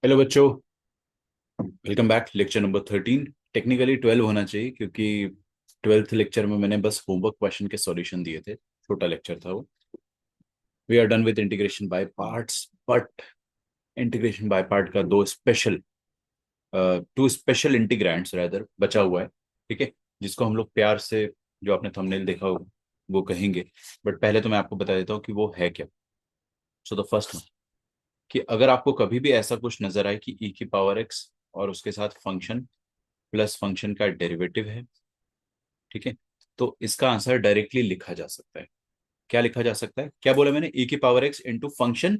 Hello बच्चों, welcome back. Lecture number 13। Technically 12 होना चाहिए क्योंकि 12th लेक्चर में मैंने बस होमवर्क क्वेश्चन के सॉल्यूशन दिए थे। छोटा लेक्चर था वो। We are done with integration by parts, but integration by part का टू स्पेशल इंटीग्रैंड्स रैदर बचा हुआ है। ठीक है, जिसको हम लोग प्यार से, जो आपने थंबनेल देखा होगा, वो कहेंगे। बट पहले तो मैं आपको बता देता हूँ कि वो है क्या। सो द फर्स्ट, कि अगर आपको कभी भी ऐसा कुछ नजर आए कि ई की पावर एक्स और उसके साथ फंक्शन प्लस फंक्शन का डेरिवेटिव है, ठीक है, तो इसका आंसर डायरेक्टली लिखा जा सकता है। क्या लिखा जा सकता है? क्या बोला मैंने? ई की power x into function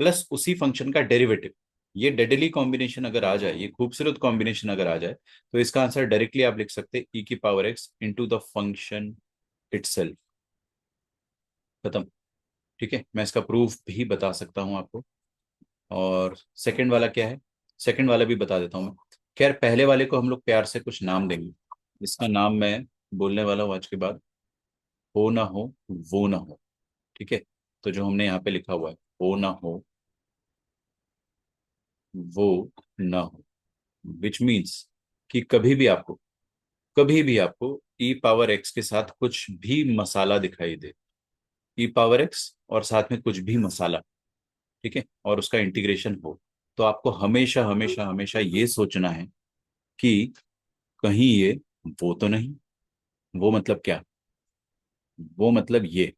plus उसी फंक्शन का डेरिवेटिव। ये डेडली कॉम्बिनेशन अगर आ जाए, ये खूबसूरत कॉम्बिनेशन अगर आ जाए, तो इसका आंसर डायरेक्टली आप लिख सकते हैं ई की power x into the function itself. खत्म। ठीक है, मैं इसका प्रूफ भी बता सकता हूं आपको। और सेकंड वाला क्या है? सेकंड वाला भी बता देता हूं मैं। खैर, पहले वाले को हम लोग प्यार से कुछ नाम देंगे। इसका नाम मैं बोलने वाला हूं आज के बाद। हो ना हो, वो ना हो। ठीक है, तो जो हमने यहाँ पे लिखा हुआ है, हो ना हो, वो ना हो, विच मीन्स कि कभी भी आपको ई पावर एक्स के साथ कुछ भी मसाला दिखाई दे, ई पावर एक्स और साथ में कुछ भी मसाला, ठीक है, और उसका इंटीग्रेशन हो, तो आपको हमेशा हमेशा हमेशा ये सोचना है कि कहीं ये वो तो नहीं। वो मतलब क्या? वो मतलब ये,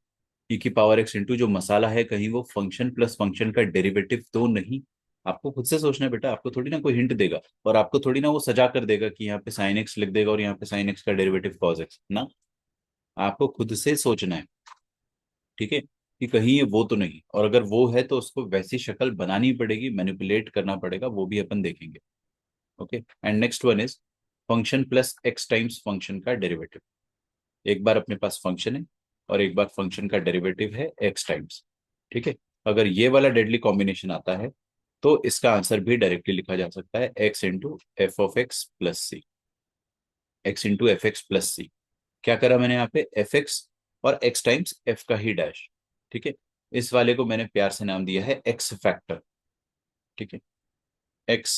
ई की पावर एक्स इंटू जो मसाला है, कहीं वो फंक्शन प्लस फंक्शन का डेरिवेटिव तो नहीं। आपको खुद से सोचना है बेटा, आपको थोड़ी ना कोई हिंट देगा, और आपको थोड़ी ना वो सजा कर देगा कि यहाँ पे साइन एक्स लिख देगा और यहाँ पे साइन एक्स का डेरिवेटिव कॉस एक्स ना। आपको खुद से सोचना है, ठीक है, कि कहीं ये वो तो नहीं, और अगर वो है तो उसको वैसी शक्ल बनानी पड़ेगी, मैनिपुलेट करना पड़ेगा, वो भी अपन देखेंगे। Okay, and next one is function plus x times function का डेरिवेटिव। एक बार अपने पास फंक्शन है और एक बार फंक्शन का डेरिवेटिव है एक्स टाइम्स। ठीक है, अगर ये वाला डेडली कॉम्बिनेशन आता है, तो इसका आंसर भी डायरेक्टली लिखा जा सकता है x into f of x plus c. X into f x plus c. क्या करा मैंने यहाँ पे? एफ एक्स और एक्स टाइम्स एफ का ही डैश। ठीक है, इस वाले को मैंने प्यार से नाम दिया है एक्स फैक्टर। ठीक है, एक्स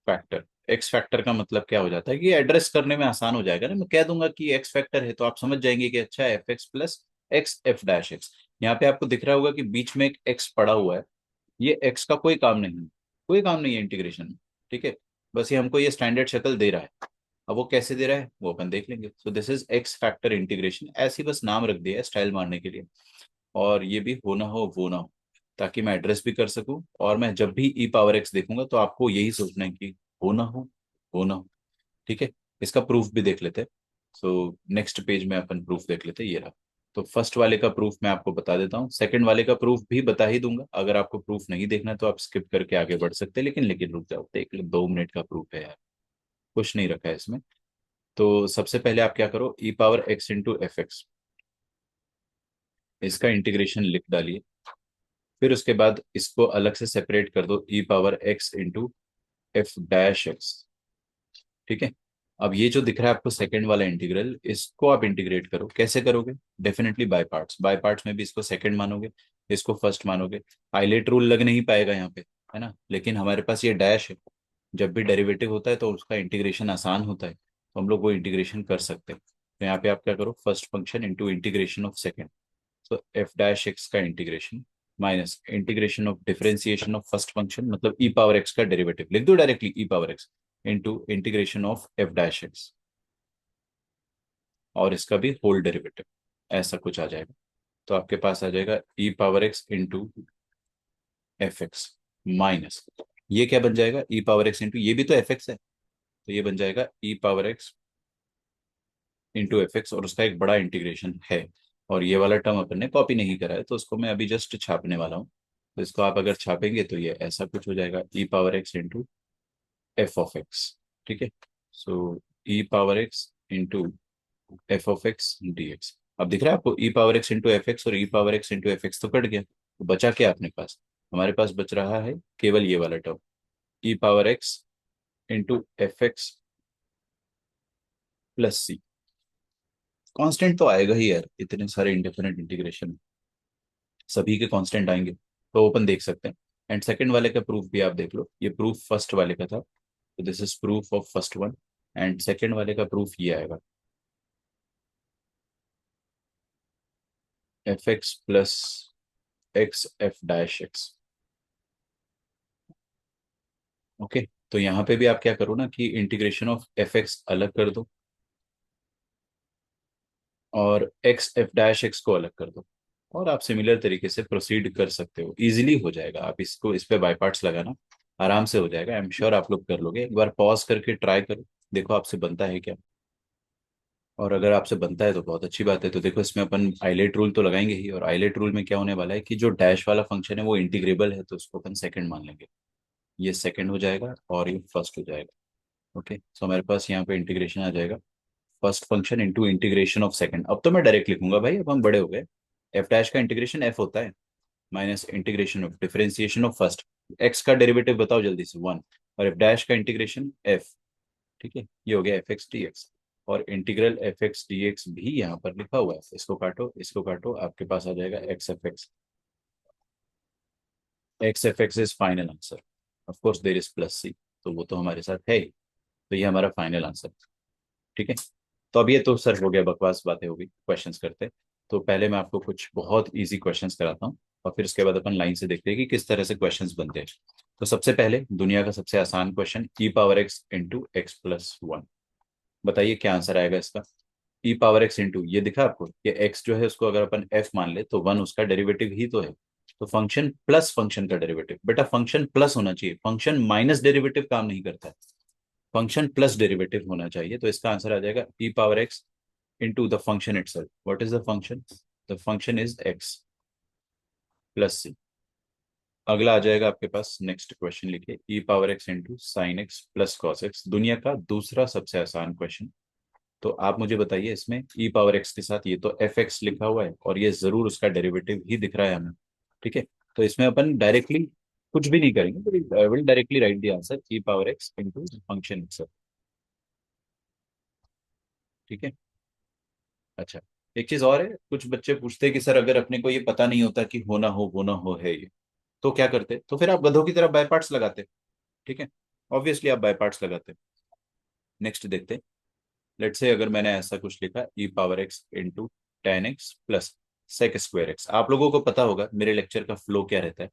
फैक्टर। एक्स फैक्टर का मतलब क्या हो जाता है कि एड्रेस करने में आसान हो जाएगा ना। मैं कह दूंगा कि एक्स फैक्टर है तो आप समझ जाएंगे कि अच्छा, F x plus x F dash x. यहाँ पे आपको दिख रहा होगा कि बीच में एक एक्स पड़ा हुआ है। ये एक्स का कोई काम नहीं है, कोई काम नहीं है इंटीग्रेशन में। ठीक है, बस ये हमको ये स्टैंडर्ड शक्ल दे रहा है। अब वो कैसे दे रहा है वो अपन देख लेंगे। So this is x factor integration, ऐसे ही बस नाम रख दिया है स्टाइल मारने के लिए। और ये भी हो ना हो वो ना हो, ताकि मैं एड्रेस भी कर सकूं, और मैं जब भी ई पावर एक्स देखूंगा तो आपको यही सोचना है कि हो ना हो, वो ना हो। ठीक है, इसका प्रूफ भी देख लेते हैं। सो नेक्स्ट पेज में अपन प्रूफ देख लेते हैं, ये रहा। तो फर्स्ट वाले का प्रूफ मैं आपको बता देता हूँ, सेकंड वाले का प्रूफ भी बता ही दूंगा। अगर आपको प्रूफ नहीं देखना तो आप स्किप करके आगे बढ़ सकते हैं, लेकिन रुक जाओ, देख लो, 2 मिनट का प्रूफ है यार, कुछ नहीं रखा है इसमें। तो सबसे पहले आप क्या करो, e power x into f x, इसका इंटीग्रेशन लिख डालिए। फिर उसके बाद इसको अलग से सेपरेट कर दो, e power x into f dash x. ठीक है, अब ये जो दिख रहा है आपको सेकंड वाला इंटीग्रल, इसको आप इंटीग्रेट करो। कैसे करोगे? Definitely by parts. By parts में भी इसको सेकंड मानोगे, इसको फर्स्ट मानोगे। हाईलाइट रूल लग नहीं पाएगा यहाँ पे, है ना, लेकिन हमारे पास ये डैश है। जब भी डेरिवेटिव होता है तो उसका इंटीग्रेशन आसान होता है, तो हम लोग वो इंटीग्रेशन कर सकते हैं। तो यहाँ पे आप क्या करो, first function into integration of second. तो एफ डैश एक्स का integration minus integration of differentiation of first function, मतलब ई पावर एक्स का डेरिवेटिव लिख दो directly, E power x into integration of F dash x, और इसका भी होल डेरिवेटिव, ऐसा कुछ आ जाएगा। तो आपके पास आ जाएगा e power x into f x minus, ये क्या बन जाएगा, ई पावर एक्स इंटू, ये भी तो एफ एक्स है, तो ये बन जाएगा e power x into f x, और उसका एक बड़ा इंटीग्रेशन है। और ये वाला टर्म अपन ने कॉपी नहीं करा है, तो उसको मैं अभी जस्ट छापने वाला हूँ। तो इसको आप अगर छापेंगे तो ये ऐसा कुछ हो जाएगा, e power x into f of x. ठीक है, so e power x into f of x d x. अब दिख रहा है आपको, e power x into f x और e power x into f x तो कट गया, तो बचा क्या अपने पास? हमारे पास बच रहा है केवल ये वाला term, e power x into f x plus c. Constant तो आएगा ही यार, इतने सारे इंडेफिनेट इंटीग्रेशन, सभी के कांस्टेंट आएंगे, तो ओपन देख सकते हैं। एंड सेकंड वाले का प्रूफ भी आप देख लो, ये प्रूफ फर्स्ट वाले का था, तो this is proof of first one. And second वाले का प्रूफ ये आएगा, F x plus x F dash x. Okay, तो यहाँ पे भी आप क्या करो ना कि इंटीग्रेशन ऑफ एफ एक्स अलग कर दो और एक्स एफ डैश एक्स को अलग कर दो, और आप सिमिलर तरीके से प्रोसीड कर सकते हो, इजीली हो जाएगा। आप इसको इस पे बाय पार्ट्स लगाना, आराम से हो जाएगा। आई एम श्योर आप लोग कर लोगे, एक बार पॉज करके ट्राई करो, देखो आपसे बनता है क्या। और अगर आपसे बनता है तो बहुत अच्छी बात है। तो देखो इसमें अपन आइलेट रूल तो लगाएंगे ही, और आइलेट रूल में क्या होने वाला है कि जो डैश वाला फंक्शन है वो इंटीग्रेबल है, तो उसको अपन सेकंड मान लेंगे। ये सेकंड हो जाएगा और ये फर्स्ट हो जाएगा। ओके, सो हमारे पास यहाँ पे इंटीग्रेशन आ जाएगा, first function into integration of second. अब तो मैं डायरेक्ट लिखूंगा भाई, अब हम बड़े हो गए। एफ डैश का इंटीग्रेशन एफ होता है, minus integration of differentiation of first, x का डेरिवेटिव बताओ जल्दी से, वन। और एफ डैश का इंटीग्रेशन एफ। ठीक है, ये हो गया एफ एक्स डी एक्स। और integral F x d x भी यहाँ पर लिखा हुआ है, इसको काटो, आपके पास आ जाएगा x f x. X f x is final answer, of course there is plus c, तो वो तो हमारे साथ है ही। तो ये हमारा फाइनल आंसर। ठीक है, तो अब ये तो सर हो गया, बकवास बातें होगी, क्वेश्चंस करते हैं। तो पहले मैं आपको कुछ बहुत इजी क्वेश्चंस कराता हूँ, और फिर उसके बाद अपन लाइन से देखते हैं कि किस तरह से क्वेश्चंस बनते हैं। तो सबसे पहले दुनिया का सबसे आसान question, e power x into x plus one. बताइए क्या आंसर आएगा इसका। ई पावर एक्स इंटू, ये दिखा आपको, ये एक्स जो है उसको अगर अपन एफ मान ले तो वन उसका डेरिवेटिव ही तो है। तो फंक्शन प्लस फंक्शन का डेरिवेटिव, बेटा फंक्शन प्लस होना चाहिए, फंक्शन माइनस डेरिवेटिव काम नहीं करता है, फंक्शन प्लस डेरिवेटिव होना चाहिए। तो इसका आंसर आ जाएगा e power x into the function itself. What is the function? The function is x plus c। अगला आ जाएगा आपके पास, नेक्स्ट क्वेश्चन लिखिए, e power x into sine x plus cos x, दुनिया का दूसरा सबसे आसान क्वेश्चन। तो आप मुझे बताइए, इसमें ई पावर एक्स के साथ ये तो एफ एक्स लिखा हुआ है, और ये जरूर उसका डेरिवेटिव ही दिख रहा है हमें। ठीक है, तो इसमें अपन डायरेक्टली कुछ भी नहीं करेंगे, I will directly right the answer e power x into function itself. ठीक है, अच्छा, एक चीज और है, कुछ बच्चे पूछते हैं कि सर अगर अपने को ये पता नहीं होता कि होना हो वो ना हो है ये, तो क्या करते? तो फिर आप गधों की तरह बाय पार्ट्स लगाते। ठीक है, ऑब्वियसली आप बाय पार्ट्स लगाते। नेक्स्ट देखते, लेट से अगर मैंने ऐसा कुछ लिखा, e power x into tan x plus sec square x. आप लोगों को पता होगा मेरे लेक्चर का फ्लो क्या रहता है।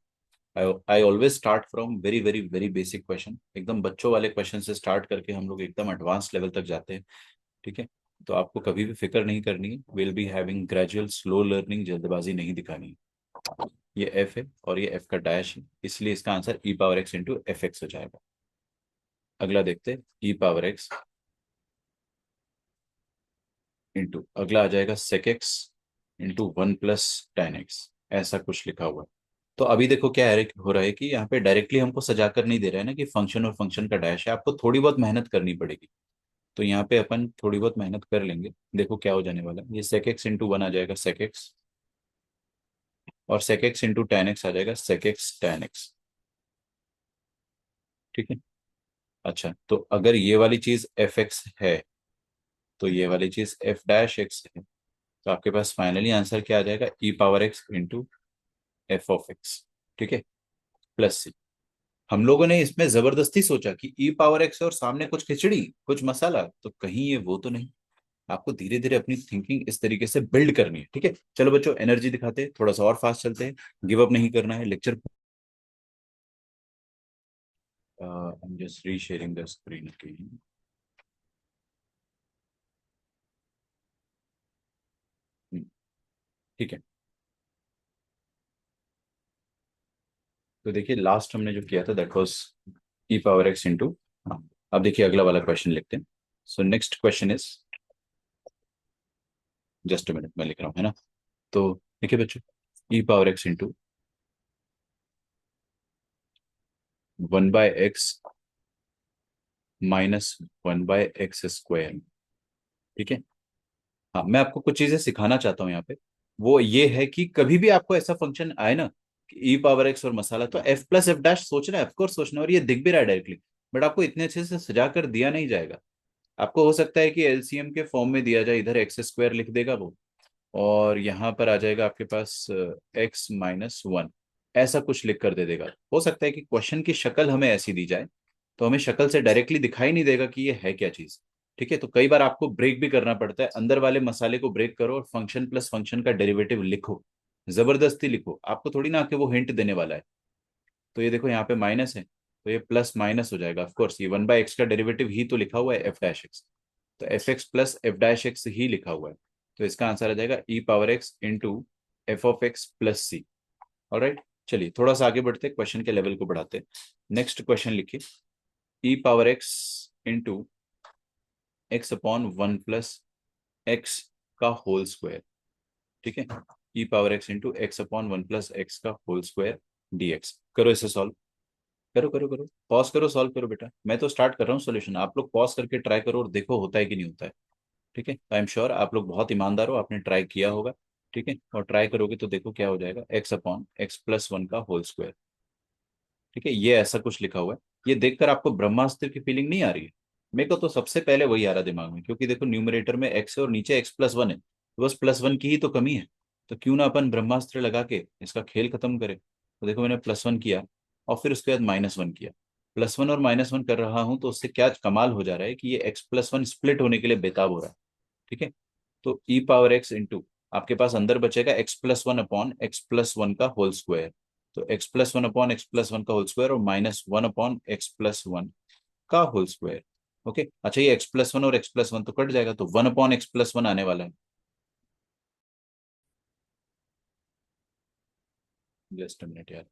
I always start from very very very basic question, एकदम बच्चों वाले क्वेश्चन से स्टार्ट करके हम लोग एकदम एडवांस लेवल तक जाते हैं। ठीक है, तो आपको कभी भी फिक्र नहीं करनी है, will be having gradual slow learning, जल्दबाजी नहीं दिखानी है। ये एफ है और ये एफ का डैश है, इसलिए इसका answer e power x into f x हो जाएगा। अगला देखते हैं, ई पावर एक्स इंटू, अगला आ जाएगा sec x into one plus ten x, ऐसा कुछ लिखा हुआ है। तो अभी देखो क्या है, हो रहा है कि यहाँ पे डायरेक्टली हमको सजा कर नहीं दे रहा है ना कि फंक्शन और फंक्शन का डैश है, आपको थोड़ी बहुत मेहनत करनी पड़ेगी। तो यहाँ पे अपन थोड़ी बहुत मेहनत कर लेंगे, देखो क्या हो जाने वाला है। ये सेक एक्स इंटू वन आ जाएगा सेक एक्स, और sec x into tan x आ जाएगा सेक एक्स टेन एक्स। ठीक है, अच्छा, तो अगर ये वाली चीज एफ एक्स है तो ये वाली चीज एफ डैश एक्स है, तो आपके पास फाइनली आंसर क्या आ जाएगा, e power x into f of x. ठीक है, प्लस सी। हम लोगों ने इसमें जबरदस्ती सोचा कि ई पावर एक्स और सामने कुछ खिचड़ी कुछ मसाला, तो कहीं ये वो तो नहीं। आपको धीरे धीरे अपनी थिंकिंग इस तरीके से बिल्ड करनी है। ठीक है, चलो बच्चों एनर्जी दिखाते हैं, थोड़ा सा और फास्ट चलते हैं, गिव अप नहीं करना है lecture. I am just resharing the screen. ठीक है, तो देखिए लास्ट हमने जो किया था that was e power x into, हाँ, अब देखिए अगला वाला क्वेश्चन लिखते हैं। So next question is, just a minute मैं लिख रहा हूँ, है ना। तो देखिए बच्चों, e power x into one by x minus one by x square. ठीक है, हाँ मैं आपको कुछ चीजें सिखाना चाहता हूँ यहाँ पे। वो ये है कि कभी भी आपको ऐसा फंक्शन आए ना कि ई पावर एक्स और मसाला, तो एफ प्लस एफ डैश सोचना है, ऑफकोर्स सोचना है, और ये दिख भी रहा है डायरेक्टली, बट आपको इतने अच्छे से सजा कर दिया नहीं जाएगा। आपको हो सकता है कि एलसीएम के फॉर्म में दिया जाए, इधर एक्स स्क्वायर लिख देगा वो, और यहाँ पर आ जाएगा आपके पास एक्स माइनस वन। ऐसा कुछ लिख कर दे देगा। हो सकता है कि क्वेश्चन की शक्ल हमें ऐसी दी जाए तो हमें शक्ल से डायरेक्टली दिखाई नहीं देगा कि ये है क्या चीज। ठीक है, तो कई बार आपको ब्रेक भी करना पड़ता है, अंदर वाले मसाले को ब्रेक करो और फंक्शन प्लस फंक्शन का डेरिवेटिव लिखो, जबरदस्ती लिखो, आपको थोड़ी ना आके वो हिंट देने वाला है। तो ये देखो यहाँ पे माइनस है, तो ये प्लस माइनस हो जाएगा। ऑफकोर्स ये 1/x का डेरिवेटिव ही तो लिखा हुआ है एफ डैश एक्स, तो f x plus f dash x ही लिखा हुआ है। तो इसका आंसर आ जाएगा e power x into f of x plus c. Alright, चलिए थोड़ा सा आगे बढ़ते, क्वेश्चन के लेवल को बढ़ाते। नेक्स्ट क्वेश्चन लिखिए, e power x into x upon one plus x का होल स्क्वायर। ठीक है, e power x into x upon one plus x का होल स्क्वायर डी एक्स। करो इसे सॉल्व, करो करो करो, पॉज करो, सॉल्व करो बेटा, मैं तो स्टार्ट कर रहा हूँ सोल्यूशन, आप लोग पॉज करके ट्राई करो और देखो होता है कि नहीं होता है। ठीक है, आई एम श्योर आप लोग बहुत ईमानदार हो, आपने ट्राई किया होगा। ठीक है, और ट्राई करोगे तो देखो क्या हो जाएगा, x upon x plus one का होल स्क्वायर। ठीक है, ये ऐसा कुछ लिखा हुआ है। ये देखकर आपको ब्रह्मास्त्र की फीलिंग नहीं आ रही है? मेरे को तो सबसे पहले वही आ रहा दिमाग में, क्योंकि देखो न्यूमरेटर में एक्स है और नीचे एक्स प्लस वन है, तो बस प्लस वन की ही तो कमी है। तो क्यों ना अपन ब्रह्मास्त्र लगा के इसका खेल खत्म करें। तो देखो मैंने प्लस वन किया और फिर उसके बाद माइनस वन किया, प्लस वन और माइनस वन कर रहा हूं तो उससे क्या कमाल हो जा रहा है कि ये एक्स प्लस वन स्प्लिट होने के लिए बेताब हो रहा है। ठीक है, तो ई पावर एक्स इंटू आपके पास अंदर बचेगा x plus one upon x plus one का होल स्क्वायर। तो x plus one upon x plus one का होल स्क्वायर और minus one upon x plus one का होल स्क्वायर। ओके, अच्छा ये एक्स प्लस वन और एक्स प्लस वन तो cut जाएगा, तो one upon x plus one आने वाला है। जस्ट मिनट यार,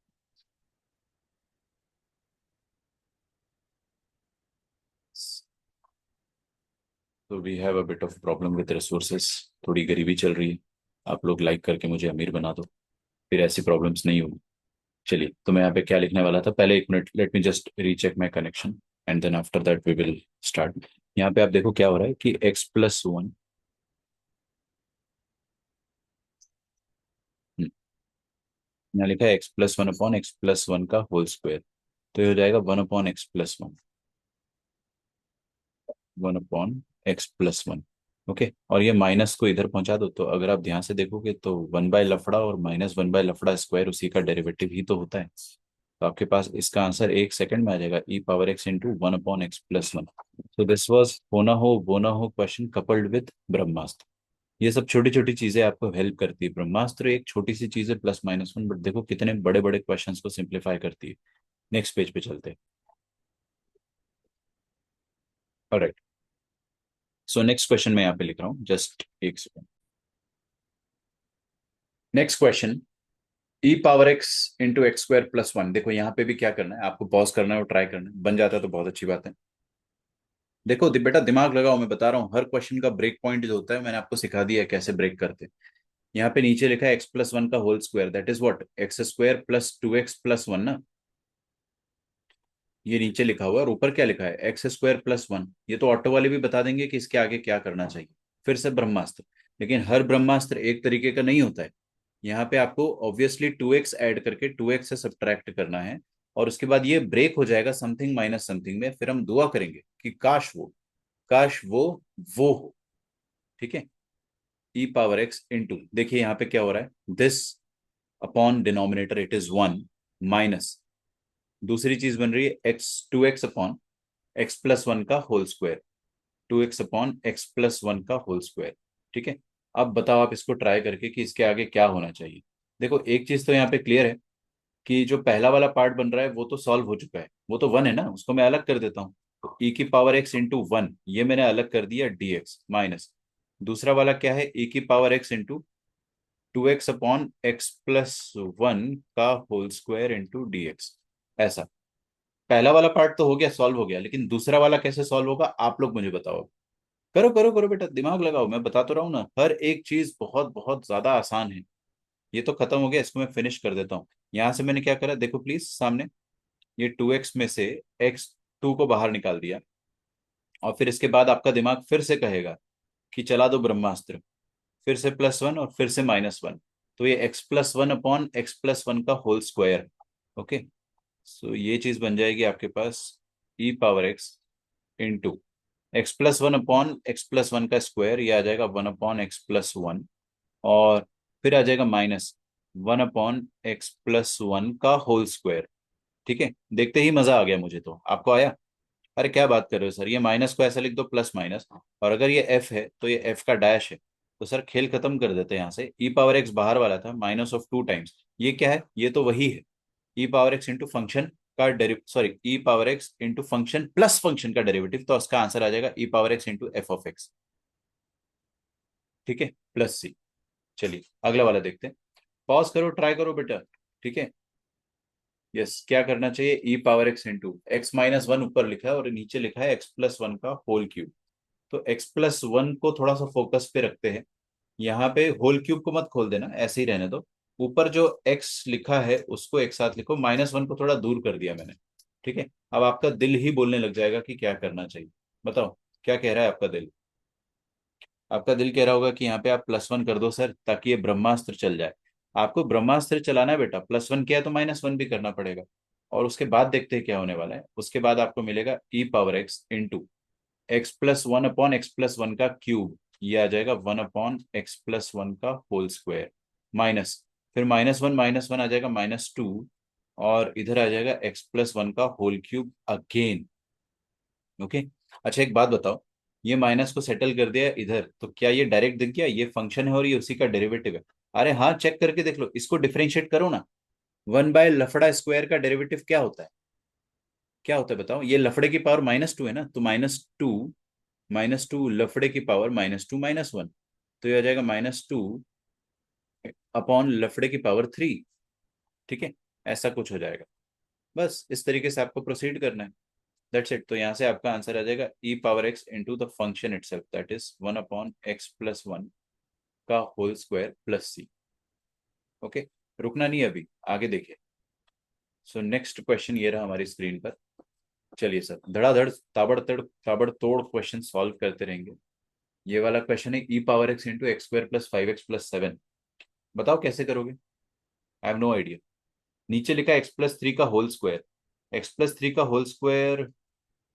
तो we have a bit of problem with resources, थोड़ी गरीबी चल रही है। आप लोग लाइक करके मुझे अमीर बना दो, फिर ऐसी प्रॉब्लम्स नहीं होगी। चलिए, तो मैं यहाँ पे क्या लिखने वाला था, पहले एक मिनट, let me just recheck my connection and then after that we will start. यहाँ पे आप देखो क्या हो रहा है कि एक्स प्लस वन, यहाँ लिखा है x plus one upon x plus one का होल स्क्वायर। तो ये हो जाएगा one upon x plus one, one upon x plus one. Okay, और ये माइनस को इधर पहुंचा दो, तो अगर आप ध्यान से देखोगे तो वन बाय लफड़ा और माइनस वन बाय लफड़ा स्क्वायर उसी का डेरिवेटिव ही तो होता है। तो आपके पास इसका आंसर एक सेकंड में आ जाएगा, e power x into one upon x plus one. तो दिस वॉज होना हो वो ना हो क्वेश्चन कपल्ड विद ब्रह्मास्त्र। ये सब छोटी छोटी चीजें आपको हेल्प करती है, ब्रह्मास्त्र एक छोटी सी चीज है प्लस माइनस वन, बट देखो कितने बड़े बड़े क्वेश्चंस को सिंप्लीफाई करती है। नेक्स्ट पेज पे चलते हैं। ऑलराइट, सो नेक्स्ट क्वेश्चन मैं यहाँ पे लिख रहा हूँ, जस्ट एक second. Next question, e power x into x square plus one. देखो यहाँ पे भी क्या करना है, आपको पॉज करना है और ट्राई करना है, बन जाता है तो बहुत अच्छी बात है। देखो बेटा दिमाग लगाओ, मैं बता रहा हूँ हर क्वेश्चन का ब्रेक पॉइंट जो होता है मैंने आपको सिखा दिया है कैसे ब्रेक करते हैं। यहाँ पे नीचे लिखा है एक्स प्लस वन का whole square, that is what, x square plus two x plus one ना, ये नीचे लिखा हुआ है। और ऊपर क्या लिखा है, एक्स स्क्वायर प्लस वन। ये तो ऑटो वाले भी बता देंगे कि इसके आगे क्या करना चाहिए। फिर से ब्रह्मास्त्र, लेकिन हर ब्रह्मास्त्र एक तरीके का नहीं होता है। यहाँ पे आपको ऑब्वियसली टू एक्स ऐड करके टू एक्स से सब्ट्रैक्ट करना है, और उसके बाद ये ब्रेक हो जाएगा समथिंग माइनस समथिंग में, फिर हम दुआ करेंगे कि काश वो हो। ठीक है, ई पावर एक्स इंटू, देखिए यहाँ पे क्या हो रहा है, this upon denominator it is one, minus दूसरी चीज बन रही है x, two x upon x plus one का whole square, two x upon x plus one का होल स्क्वायर। ठीक है, अब बताओ आप इसको ट्राई करके कि इसके आगे क्या होना चाहिए। देखो एक चीज तो यहाँ पे क्लियर है कि जो पहला वाला पार्ट बन रहा है वो तो सॉल्व हो चुका है, वो तो वन है ना, उसको मैं अलग कर देता हूँ। तो ई की पावर एक्स इंटू वन, ये मैंने अलग कर दिया डी एक्स माइनस, दूसरा वाला क्या है, ई की power x into two x upon x plus one का whole square into d x. ऐसा पहला वाला पार्ट तो हो गया, सॉल्व हो गया, लेकिन दूसरा वाला कैसे सॉल्व होगा आप लोग मुझे बताओ। करो करो करो बेटा, दिमाग लगाओ, मैं बता तो रहा हूँ ना, हर एक चीज बहुत बहुत ज्यादा आसान है। ये तो खत्म हो गया, इसको मैं फिनिश कर देता हूँ। यहां से मैंने क्या करा देखो प्लीज सामने, ये टू एक्स में से एक्स टू को बाहर निकाल दिया, और फिर इसके बाद आपका दिमाग फिर से कहेगा कि चला दो ब्रह्मास्त्र, फिर से प्लस वन और फिर से माइनस वन। तो ये x plus one upon x plus one का होल स्क्वायर। ओके, सो ये चीज बन जाएगी आपके पास e power x into x plus one upon x plus one का स्क्वायर, ये आ जाएगा one upon x plus one, और फिर आ जाएगा माइनस 1/x+1 का होल स्क्वायर। ठीक है, देखते ही मजा आ गया मुझे, तो आपको आया? अरे क्या बात कर रहे हो सर, ये माइनस को ऐसा लिख दो प्लस माइनस, और अगर ये एफ है तो ये एफ का डैश है। तो सर खेल खत्म कर देते हैं यहाँ से, ई पावर एक्स बाहर वाला था -2 टाइम्स, ये क्या है, ये तो वही है, e power x into function का deriv sorry e power x into function plus function का डेरिवेटिव, तो उसका आंसर आ जाएगा e power x into f of x. ठीक है, प्लस सी। चलिए अगला वाला देखते हैं। पॉज करो, ट्राई करो बेटा। ठीक है, यस, क्या करना चाहिए, ई पावर एक्स इंटू x-1 ऊपर लिखा है और नीचे लिखा है x+1 का होल क्यूब। तो x+1 को थोड़ा सा फोकस पे रखते हैं, यहाँ पे होल क्यूब को मत खोल देना, ऐसे ही रहने दो। ऊपर जो x लिखा है उसको एक साथ लिखो, -1 को थोड़ा दूर कर दिया मैंने। ठीक है, अब आपका दिल ही बोलने लग जाएगा कि क्या करना चाहिए। बताओ क्या कह रहा है आपका दिल? आपका दिल कह रहा होगा कि यहाँ पे आप +1 कर दो सर, ताकि ये ब्रह्मास्त्र चल जाए। आपको ब्रह्मास्त्र चलाना है बेटा, +1 किया तो -1 भी करना पड़ेगा। और उसके बाद देखते हैं क्या होने वाला है। उसके बाद आपको मिलेगा ई पावर एक्स इंटू x+1/x+1 का क्यूब, ये आ जाएगा 1/x+1 का होल स्क्वायर, माइनस, फिर -1 आ जाएगा -2, और इधर आ जाएगा x+1 का होल क्यूब अगेन। ओके। अच्छा एक बात बताओ, ये माइनस को सेटल कर दिया इधर, तो क्या ये डायरेक्ट दिख गया, ये फंक्शन है और ये उसी का डेरिवेटिव है? अरे हाँ, चेक करके देख लो, इसको डिफरेंशिएट करो ना। 1/लफड़ा स्क्वायर का डेरिवेटिव क्या होता है? क्या होता है बताओ, ये लफड़े की पावर -2 है ना, तो -2 लफड़े की पावर -2 -1, तो ये आ जाएगा -2 लफड़े की पावर 3। ठीक है, ऐसा कुछ हो जाएगा। बस इस तरीके से आपको प्रोसीड करना है। That's it. तो यहाँ से आपका आंसर आ जाएगा e power x into the function itself, that is 1/x+1 का whole square plus c. Okay, रुकना नहीं अभी, आगे देखिए। सो नेक्स्ट क्वेश्चन ये रहा हमारी स्क्रीन पर। चलिए सर, धड़ाधड़ ताबड़तड़ ताबड़तोड़ क्वेश्चन सॉल्व करते रहेंगे। ये वाला क्वेश्चन है e power x into x² + 5x+7। बताओ कैसे करोगे? I have no idea. नीचे लिखा है x+3 का होल स्क्वायर। x+3 का होल स्क्वायर,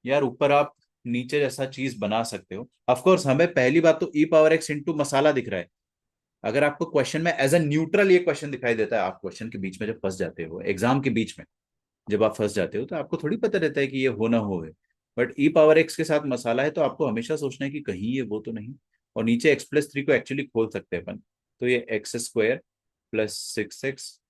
यार ऊपर आप नीचे जैसा चीज बना सकते हो। ऑफकोर्स हमें पहली बात तो ई पावर एक्स इंटू मसाला दिख रहा है। अगर आपको क्वेश्चन में एज अ न्यूट्रल ये क्वेश्चन दिखाई देता है, आप क्वेश्चन के बीच में जब फंस जाते हो, एग्जाम के बीच में जब आप फंस जाते हो, तो आपको थोड़ी पता रहता है कि ये हो ना हो है। बट ई पावर एक्स के साथ मसाला है, तो आपको हमेशा सोचना है कि कहीं ये वो तो नहीं। और नीचे x+3 को एक्चुअली खोल सकते हैं अपन, तो ये x² + 6x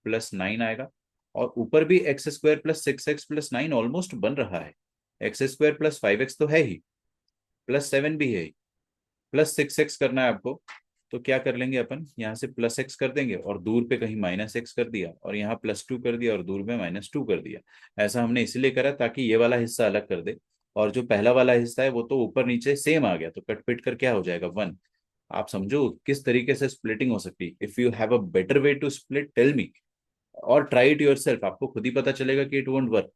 + 9 आएगा। और ऊपर भी x² + 6x + 9 ऑलमोस्ट बन रहा है। x² + 5x तो है ही, +7 भी है, +6x करना है आपको। तो क्या कर लेंगे अपन, यहाँ से +x कर देंगे और दूर पे कहीं -x कर दिया, और यहाँ +2 कर दिया और दूर में -2 कर दिया। ऐसा हमने इसलिए करा ताकि ये वाला हिस्सा अलग कर दे, और जो पहला वाला हिस्सा है वो तो ऊपर नीचे सेम आ गया, तो कट पिट कर क्या हो जाएगा, 1। आप समझो किस तरीके से स्प्लिटिंग हो सकती है। If you have a better way to split tell me, और ट्राई इट योर सेल्फ, आपको खुद ही पता चलेगा कि इट वोंट वर्क।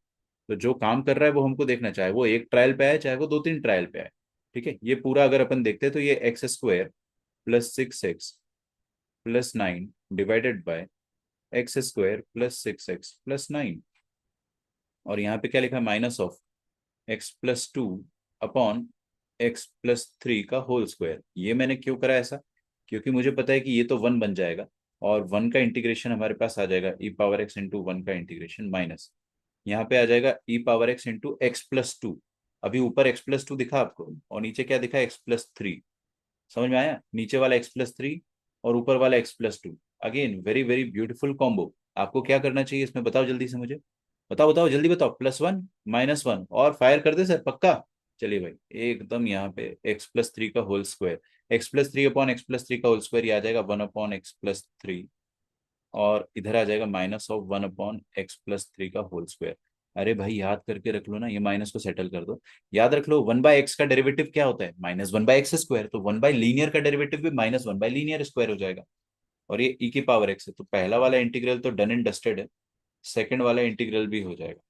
तो जो काम कर रहा है वो हमको देखना, चाहे वो एक ट्रायल पे आए चाहे वो 2-3 ट्रायल पे आए। ठीक है, ये पूरा अगर अपन देखते हैं तो ये x² + 6x + 9 divided by x² + 6x + 9, और यहाँ पे क्या लिखा है, -x+2/x+3 का होल स्क्वायर। ये मैंने क्यों करा ऐसा, क्योंकि मुझे पता है कि ये तो 1 बन जाएगा, और 1 का इंटीग्रेशन हमारे पास आ जाएगा ई पावर एक्स इंटू 1 का इंटीग्रेशन माइनस, यहाँ पे आ जाएगा e power x into x+2। अभी ऊपर x+2 दिखा आपको, और नीचे क्या दिखा, x+3। समझ में आया, नीचे वाला x+3 और ऊपर वाला x+2। Again very very beautiful combo. आपको क्या करना चाहिए इसमें, बताओ जल्दी से मुझे, बताओ बताओ जल्दी बताओ, +1 -1 और फायर कर दे सर, पक्का? चलिए भाई, एकदम यहाँ पे x+3 का होल स्क्वायर, x+3/x+3 का होल स्क्वायर, ये आ जाएगा 1/x+3, और इधर आ जाएगा -1/x+3 का होल स्क्वायर। अरे भाई याद करके रख लो ना, ये माइनस को सेटल कर दो। याद रख लो, 1/x का डेरिवेटिव क्या होता है, -1/x², तो 1/लीनियर का डेरिवेटिव भी -1/लीनियर स्क्वायर हो जाएगा। और ये ई की पावर एक्स है, तो पहला वाला इंटीग्रल तो डन एंड डस्टेड है, सेकंड वाला इंटीग्रल भी हो जाएगा।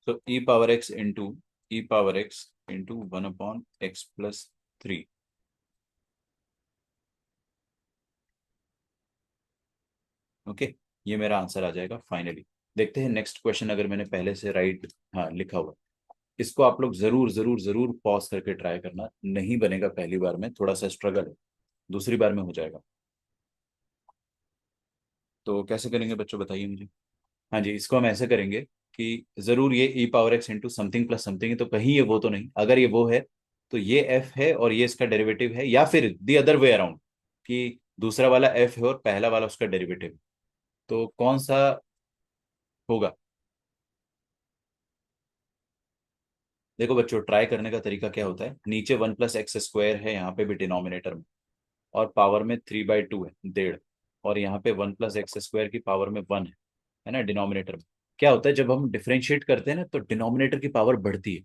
तो e power x into 1/x+3। Okay, ये मेरा आंसर आ जाएगा फाइनली। देखते हैं नेक्स्ट क्वेश्चन, अगर मैंने पहले से राइट, हाँ लिखा हुआ, इसको आप लोग जरूर जरूर जरूर पॉज करके ट्राई करना, नहीं बनेगा पहली बार में, थोड़ा सा स्ट्रगल है। दूसरी बार में हो जाएगा। तो कैसे करेंगे बच्चों, बताइए मुझे। हाँ जी, इसको हम ऐसे करेंगे कि जरूर ये e power x into something plus something है, तो कहीं ये वो तो नहीं, अगर ये वो है तो ये एफ है और ये इसका डेरिवेटिव है, या फिर द अदर वे अराउंड कि दूसरा वाला एफ है और पहला वाला उसका डेरिवेटिव। तो कौन सा होगा? देखो बच्चों, ट्राई करने का तरीका क्या होता है, नीचे 1 + x² है यहाँ पे भी डिनोमिनेटर में, और पावर में 3/2 है, 1.5। और यहाँ पे 1 + x² की पावर में 1 है ना डिनोमिनेटर में। क्या होता है जब हम डिफरेंशिएट करते हैं ना, तो डिनोमिनेटर की पावर बढ़ती है।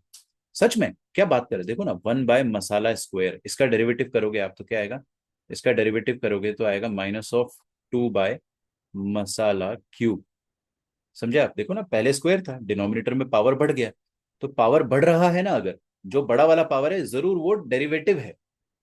सच में क्या बात करें, देखो ना, 1/मसाला स्क्वायर, इसका डेरिवेटिव करोगे आप तो क्या आएगा, इसका डेरिवेटिव करोगे तो आएगा -2/मसाला क्यूब। समझे आप? देखो ना, पहले स्क्वायर था, डिनोमिनेटर में पावर बढ़ गया। तो पावर बढ़ रहा है ना, अगर जो बड़ा वाला पावर है जरूर वो डेरिवेटिव है,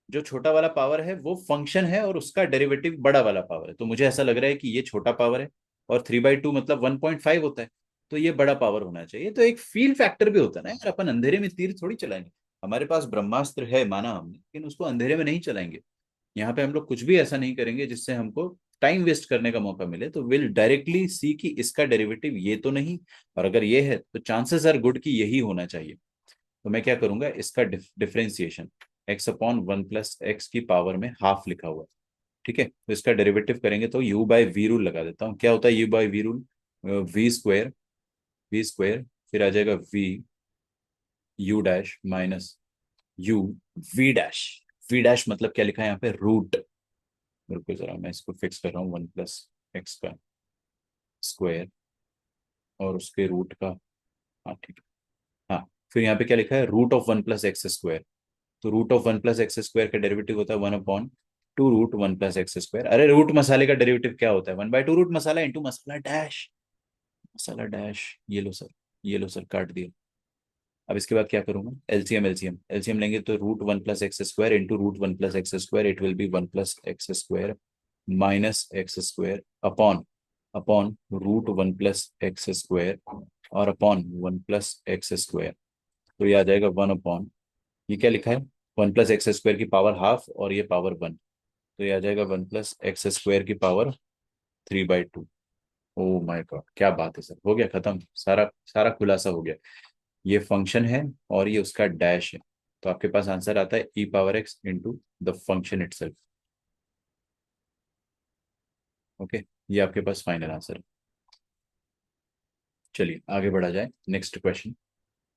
जो छोटा वाला पावर है वो फंक्शन है, और उसका डेरिवेटिव बड़ा वाला पावर है। तो मुझे ऐसा लग रहा है कि ये छोटा पावर है, और 3/2 मतलब 1.5 होता है, तो ये बड़ा पावर होना चाहिए। तो एक फील फैक्टर भी होता है ना यार, अपन अंधेरे में तीर थोड़ी चलाएंगे। हमारे पास ब्रह्मास्त्र है माना हमने, लेकिन उसको अंधेरे में नहीं चलाएंगे। यहाँ पे हम लोग कुछ भी ऐसा नहीं करेंगे जिससे हमको टाइम वेस्ट करने का मौका मिले, तो विल डायरेक्टली सी कि इसका डेरिवेटिव ये तो नहीं, और अगर ये है तो चांसेस आर गुड कि यही होना चाहिए। तो मैं क्या करूंगा, इसका डिफरेंशिएशन x/1 + x की पावर में हाफ लिखा हुआ है। ठीक है, तो इसका डेरिवेटिव करेंगे तो u/v रूल लगा देता हूँ। क्या होता है u/v रूल? v स्क्वायर फिर आ जाएगा v u dash minus u v dash मतलब क्या लिखा है यहाँ पे, रूट। रुको जरा, मैं इसको फिक्स कर रहा हूँ, 1 + x का स्क्वायर और उसके रूट का। हाँ ठीक है, हाँ। फिर यहाँ पे क्या लिखा है, रूट ऑफ 1 + x²। तो रूट ऑफ 1 + x² का डेरिवेटिव होता है 1/2√1 + x²। अरे रूट मसाले का डेरिवेटिव क्या होता है, 1/2 रूट मसाला इंटू मसाला डैश। मसाला डैश, ये लो सर, ये लो सर, काट दिया। अब इसके बाद क्या करूंगा, एलसीएम एलसीएम एलसीएम लेंगे तो root 1 + x² into root 1 + x² it will be 1 + x² minus x² upon upon root 1 + x² और अपॉन 1 + x²। तो ये आ जाएगा 1 अपॉन, ये क्या लिखा है, 1 + x² की पावर हाफ और ये पावर 1। तो ये आ जाएगा 1 + x² की पावर 3/2। ओ माय गॉड, क्या बात है सर, हो गया खत्म, सारा सारा खुलासा हो गया। ये फंक्शन है और ये उसका डैश है। तो आपके पास आंसर आता है e⁻x into the function itself. Okay, ये आपके पास फाइनल आंसर है। चलिए आगे बढ़ा जाए, नेक्स्ट क्वेश्चन।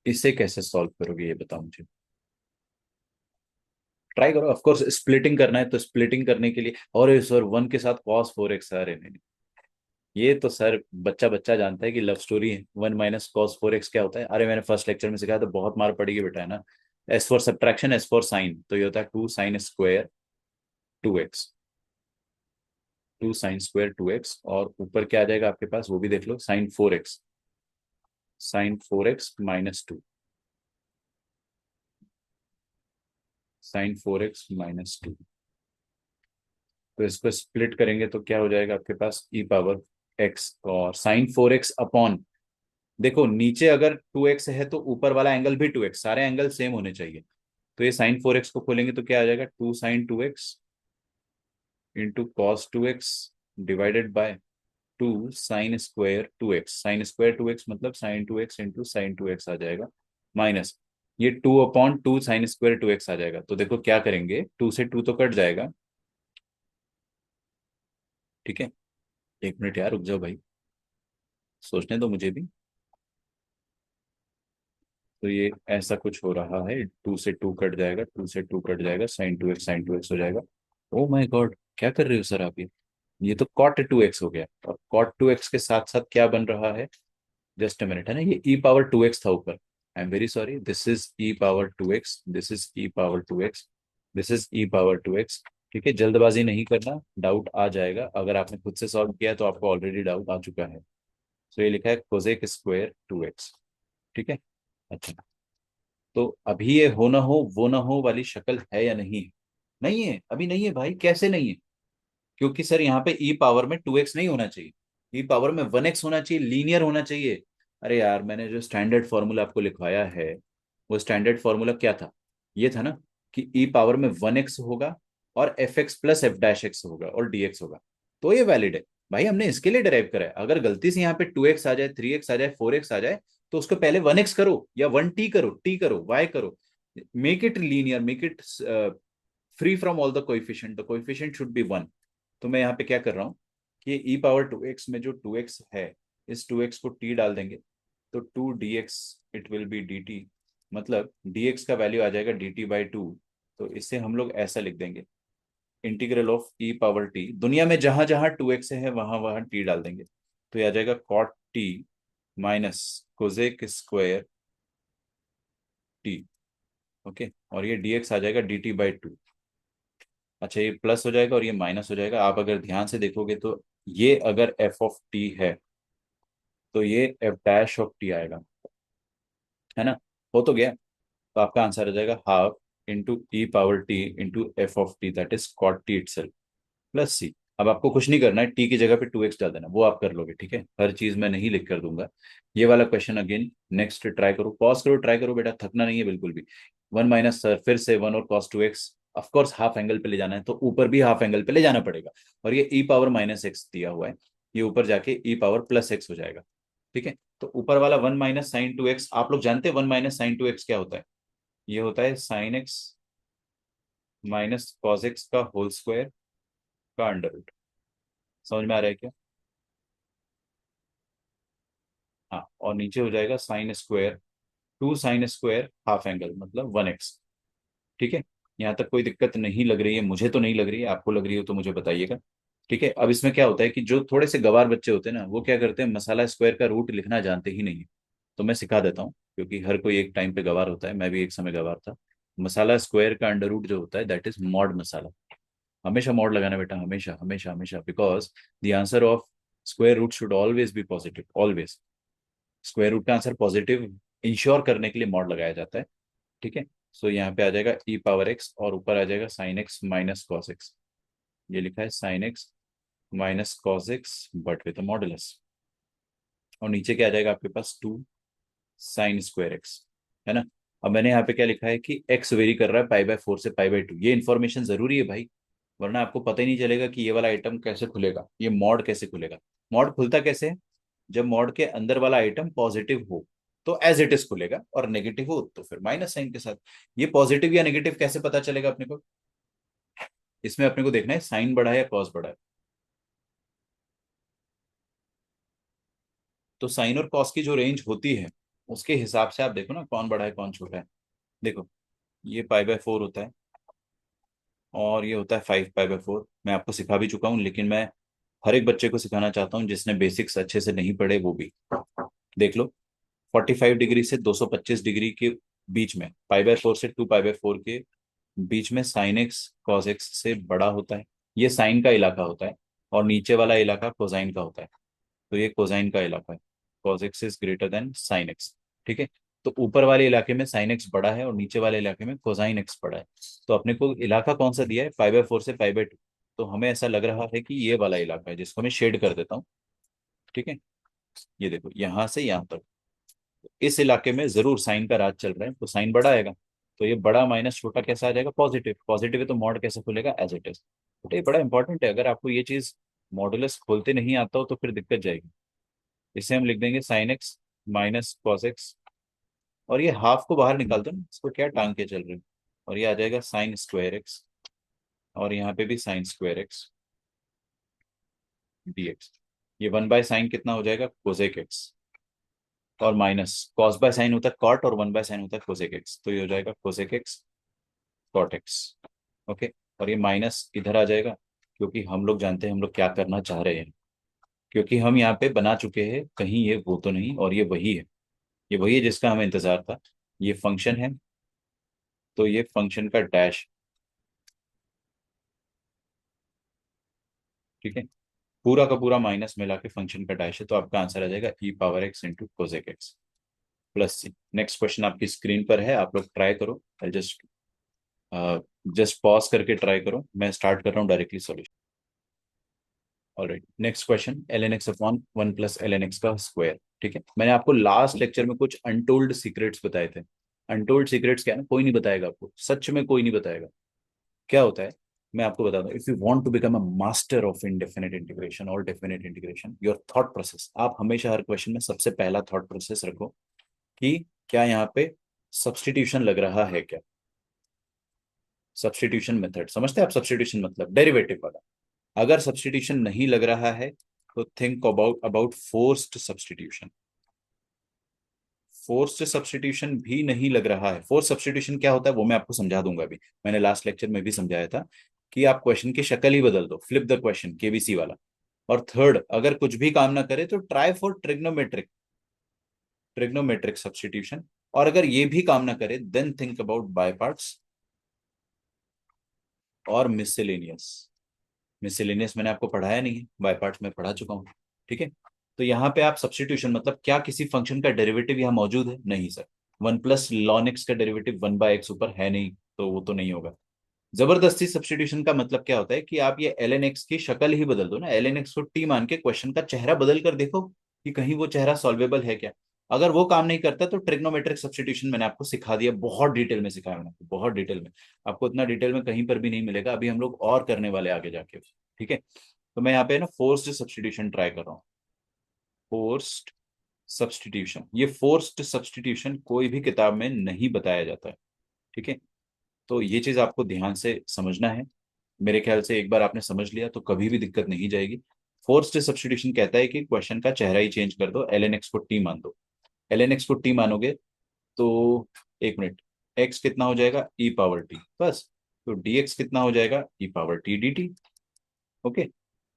इसे कैसे सॉल्व करोगे ये बताओ मुझे। ट्राई करो, ऑफ कोर्स स्प्लिटिंग करना है तो स्प्लिटिंग करने के लिए, और सर 1 के साथ cos 4x, अरे नहीं नहीं, ये तो सर बच्चा बच्चा जानता है कि लव स्टोरी है। 1 - cos 4x क्या होता है, अरे मैंने फर्स्ट लेक्चर में सिखाया तो बहुत मार पड़ेगी बेटा, है ना। S for subtraction, S for sine, तो ये होता है 2 sin² 2x, 2 sin² 2x, और ऊपर क्या आ जाएगा आपके पास वो भी देख लो, sin 4x, sin 4x - 2, sin 4x - 2। तो इसको स्प्लिट करेंगे तो क्या हो जाएगा आपके पास e⁻x, और sin 4x अपॉन, देखो नीचे अगर 2x है तो ऊपर वाला एंगल भी 2x, सारे एंगल सेम होने चाहिए। तो ये sin 4x को खोलेंगे तो क्या आ जाएगा, 2 sin 2x into cos 2x divided by 2 sin² 2x, sin² 2x मतलब sin 2x into sin 2x आ जाएगा, माइनस ये 2/2 sin²2x आ जाएगा। तो देखो क्या करेंगे, 2 से 2 तो कट जाएगा। ठीक है, एक मिनट यार रुक जाओ भाई, सोचने दो मुझे भी। तो ये ऐसा कुछ हो रहा है, 2 से 2 कट जाएगा, 2 से 2 कट जाएगा, sin 2x हो जाएगा। ओ माय गॉड, क्या कर रहे हो सर आप ये तो cot 2x हो गया, और cot 2x के साथ साथ क्या बन रहा है, जस्ट अ मिनट, है ना, ये e⁻2x था ऊपर। I am very sorry, this is e⁻2x, this is e⁻2x, this is e⁻2x। ठीक है, जल्दबाजी नहीं करना, डाउट आ जाएगा, अगर आपने खुद से सॉल्व किया है तो आपको ऑलरेडी डाउट आ चुका है। तो ये लिखा है cosec² 2x। ठीक है, अच्छा। तो अभी ये हो ना हो वो ना हो वाली शक्ल है या नहीं? नहीं है, अभी नहीं है भाई, कैसे नहीं है? क्योंकि सर यहाँ पे ई पावर में 2x नहीं होना चाहिए, ई पावर में 1x होना चाहिए, लीनियर होना चाहिए। अरे यार, मैंने जो स्टैंडर्ड फॉर्मूला आपको लिखवाया है, वो स्टैंडर्ड फॉर्मूला क्या था, ये था ना कि ई पावर में 1x होगा और F x plus f dash x होगा और डी एक्स होगा, तो ये वैलिड है। भाई हमने इसके लिए डिराइव करा है। अगर गलती से यहाँ पे 2x आ जाए, 3x आ जाए, 4x आ जाए, तो उसको पहले 1x करो या 1t करो, t करो, y करो, make it linear, make it free from all the coefficient, the coefficient should be 1। तो मैं यहाँ पे क्या कर रहा हूँ कि ई पावर 2x में जो 2x है, इस 2x को t डाल देंगे, तो 2 dx it will B dt, मतलब dx का वैल्यू आ जाएगा dt/2। तो इससे हम लोग ऐसा लिख देंगे, integral of E power T, दुनिया में जहां जहां 2x है वहां वहां t डाल देंगे, तो ये आ जाएगा cot t minus Kozak square t। Okay, और ये dx आ जाएगा dt/2। अच्छा, ये प्लस हो जाएगा और ये माइनस हो जाएगा। आप अगर ध्यान से देखोगे तो ये अगर एफ ऑफ टी है तो ये एफ डैश ऑफ टी आएगा, है ना। हो तो गया। तो आपका आंसर आ जाएगा half into e power t into f of t, that is cot t itself plus c. अब आपको कुछ नहीं करना है, टी की जगह पे 2x डाल देना, वो आप कर लोगे, ठीक है। हर चीज मैं नहीं लिख कर दूंगा। ये वाला क्वेश्चन अगेन नेक्स्ट ट्राई करो, पॉज करो, ट्राई करो बेटा, थकना नहीं है बिल्कुल भी। 1 माइनस सर फिर से 1 और cos 2x, of course half angle पे ले जाना है तो ऊपर भी हाफ एंगल पे ले जाना पड़ेगा। और ये ई पावर माइनस एक्स दिया हुआ है, ये ऊपर जाके ई पावर प्लस एक्स हो जाएगा, ठीक है। तो ऊपर वाला 1 माइनस साइन 2x, आप लोग जानते हैं 1 माइनस साइन 2x क्या होता है? ये होता है sine x minus cos x का होल स्क्वायर का अंडर रूट। समझ में आ रहा है क्या? हाँ, और नीचे हो जाएगा sine square, 2 sine square half angle मतलब 1x, ठीक है। यहाँ तक कोई दिक्कत नहीं लग रही है? मुझे तो नहीं लग रही है, आपको लग रही हो तो मुझे बताइएगा। ठीक है, अब इसमें क्या होता है कि जो थोड़े से गवार बच्चे होते हैं ना, वो क्या करते हैं, मसाला स्क्वायर का रूट लिखना जानते ही नहीं है। तो मैं सिखा देता हूँ, क्योंकि हर कोई एक टाइम पे गवार होता है, मैं भी एक समय गवार था। मसाला स्क्वायर का अंडर रूट जो होता है दैट इज मॉड मसाला। हमेशा मॉड लगाना बेटा, हमेशा हमेशा हमेशा, because the answer of square root should always be positive, always. Square root का आंसर पॉजिटिव इंश्योर करने के लिए मॉड लगाया जाता है, ठीक है। सो यहाँ पे आ जाएगा ई पावर एक्स और ऊपर आ जाएगा sine x minus cos x. ये लिखा है sine x minus cos x but with modulus, और नीचे क्या आ जाएगा आपके पास, 2 साइन स्क्वायर एक्स, है ना। अब मैंने यहाँ पे क्या लिखा है कि एक्स वेरी कर रहा है π/4 से π/2, ये इन्फॉर्मेशन जरूरी है भाई, वरना आपको पता ही नहीं चलेगा कि ये वाला आइटम कैसे खुलेगा, ये मॉड कैसे खुलेगा। मॉड खुलता कैसे है? जब मॉड के अंदर वाला आइटम पॉजिटिव हो तो एज इट इज खुलेगा, और नेगेटिव हो तो फिर माइनस साइन के साथ। ये पॉजिटिव या नेगेटिव कैसे पता चलेगा अपने को? इसमें अपने को देखना है साइन बढ़ा है या कॉस बढ़ा है। तो साइन और कॉस की जो रेंज होती है उसके हिसाब से आप देखो ना कौन बड़ा है कौन छोटा है। देखो, ये π/4 होता है और ये होता है 5 π/4। मैं आपको सिखा भी चुका हूँ, लेकिन मैं हर एक बच्चे को सिखाना चाहता हूँ जिसने बेसिक्स अच्छे से नहीं पढ़े, वो भी देख लो। 45 डिग्री से 225 डिग्री के बीच में, π/4 से 2 π/4 के बीच में साइन एक्स कॉस एक्स से बड़ा होता है, ये साइन का इलाका होता है। और नीचे वाला इलाका कोसाइन का होता है, तो ये कोसाइन का इलाका है। Cos x is greater than sign x, ठीक है। तो ऊपर वाले इलाके में साइन एक्स बड़ा है और नीचे वाले इलाके में कोसाइन एक्स बड़ा है। तो अपने को इलाका कौन सा दिया है, 5/4 से 5/2, तो हमें ऐसा लग रहा है कि ये वाला इलाका है, जिसको मैं शेड कर देता हूँ, ठीक है। ये देखो यहाँ से यहाँ तक, इस इलाके में जरूर साइन का राज चल रहा है, तो साइन बड़ा आएगा। तो ये बड़ा माइनस छोटा कैसा आ जाएगा, पॉजिटिव। पॉजिटिव है तो मॉड कैसे खुलेगा, एज इट इज। तो ये बड़ा इंपॉर्टेंट है, अगर आपको ये चीज मॉडुलस खोलते नहीं आता हो तो फिर दिक्कत जाएगी। इसे हम लिख देंगे sine x minus cos x, और ये हाफ को बाहर निकाल दो ना, इसको क्या टांग के चल रहे हो। और ये आ जाएगा साइन स्क्वायर एक्स, और यहाँ पे भी साइन स्क्वायर एक्स dx। ये 1/साइन कितना हो जाएगा, कोसेक एक्स, और माइनस कॉस बाय साइन होता है कॉट, और 1/साइन होता है कोसेक एक्स, तो ये हो जाएगा cosec x cot x. Okay, और ये माइनस इधर आ जाएगा, क्योंकि हम लोग जानते हैं हम लोग क्या करना चाह रहे हैं, क्योंकि हम यहाँ पे बना चुके हैं, कहीं ये वो तो नहीं, और ये वही है, ये वही है जिसका हमें इंतजार था। ये फंक्शन है, तो ये फंक्शन का डैश, ठीक है। पूरा का पूरा माइनस मिला के फंक्शन का डैश है, तो आपका आंसर आ जाएगा e power x into cosec x plus c. Next question आपकी स्क्रीन पर है, आप लोग ट्राई करो। आई जस्ट जस्ट पॉज करके ट्राई करो, मैं स्टार्ट कर रहा हूँ directly solution. Alright, next question, l n x upon 1 + ln x का स्क्वायर, ठीक है। मैंने आपको लास्ट लेक्चर में कुछ अनटोल्ड सीक्रेट्स बताए थे। अनटोल्ड सीक्रेट्स क्या है ना, कोई नहीं बताएगा आपको, सच में कोई नहीं बताएगा। क्या होता है मैं आपको बता दूं, if you want to become a master of indefinite integration और definite integration, your thought process, आप हमेशा हर क्वेश्चन में सबसे पहला थॉट प्रोसेस रखो कि क्या यहाँ पे सब्स्टिट्यूशन लग रहा है क्या। सब्स्टिट्यूशन मेथड समझते हैं आप? सब्स्टिट्यूशन मतलब डेरिवेटिव वाला। अगर सब्स्टिट्यूशन नहीं लग रहा है तो think about about forced substitution. Forced substitution भी नहीं लग रहा है। फोर्स सब्स्टिट्यूशन क्या होता है वो मैं आपको समझा दूंगा अभी। मैंने लास्ट लेक्चर में भी समझाया था कि आप क्वेश्चन की शक्ल ही बदल दो, फ्लिप द क्वेश्चन, केबीसी वाला। और थर्ड, अगर कुछ भी काम ना करे तो try for trigonometric, trigonometric substitution. और अगर ये भी काम ना करे then think about by parts और मिसलेनियस। मिसलेनियस मैंने आपको पढ़ाया नहीं है, बाय पार्ट्स में पढ़ा चुका हूँ। ठीक है। तो यहाँ पे आप सब्स्टिट्यूशन मतलब क्या किसी फंक्शन का डेरिवेटिव यहाँ मौजूद है? नहीं sir. One plus lawn x का डेरिवेटिव वन बाय एक्स ऊपर है नहीं, तो वो तो नहीं होगा। जबरदस्ती सब्स्टिट्यूशन का मतलब क्या होता है कि आप ये एल एन एक्स की शक्ल ही बदल दो ना, एल एन एक्स को टी मान के क्वेश्चन का चेहरा बदल कर देखो कि कहीं वो चेहरा सॉल्वेबल है क्या। अगर वो काम नहीं करता तो ट्रिग्नोमेट्रिक सब्स्टिट्यूशन मैंने आपको सिखा दिया, बहुत डिटेल में सिखाया मैंने आपको, बहुत डिटेल में। आपको इतना डिटेल में कहीं पर भी नहीं मिलेगा, अभी हम लोग और करने वाले आगे जाके। ठीक है। तो मैं यहाँ पे ना फोर्स्ड सब्स्टिट्यूशन ट्राई कर रहा हूँ। फोर्स्ड सब्स्टिट्यूशन, ये फोर्स्ड सब्स्टिट्यूशन कोई भी किताब में नहीं बताया जाता है। ठीक है। तो ये चीज आपको ध्यान से समझना है। मेरे ख्याल से एक बार आपने समझ लिया तो कभी भी दिक्कत नहीं जाएगी। फोर्स्ड सब्स्टिट्यूशन कहता है कि क्वेश्चन का चेहरा ही चेंज कर दो, एल एन एक्स को टी मान दो। एल एन एक्स को टी मानोगे तो, एक मिनट, एक्स कितना हो जाएगा? ई पावर टी, बस। तो डी एक्स कितना हो जाएगा? E power t d t. Okay.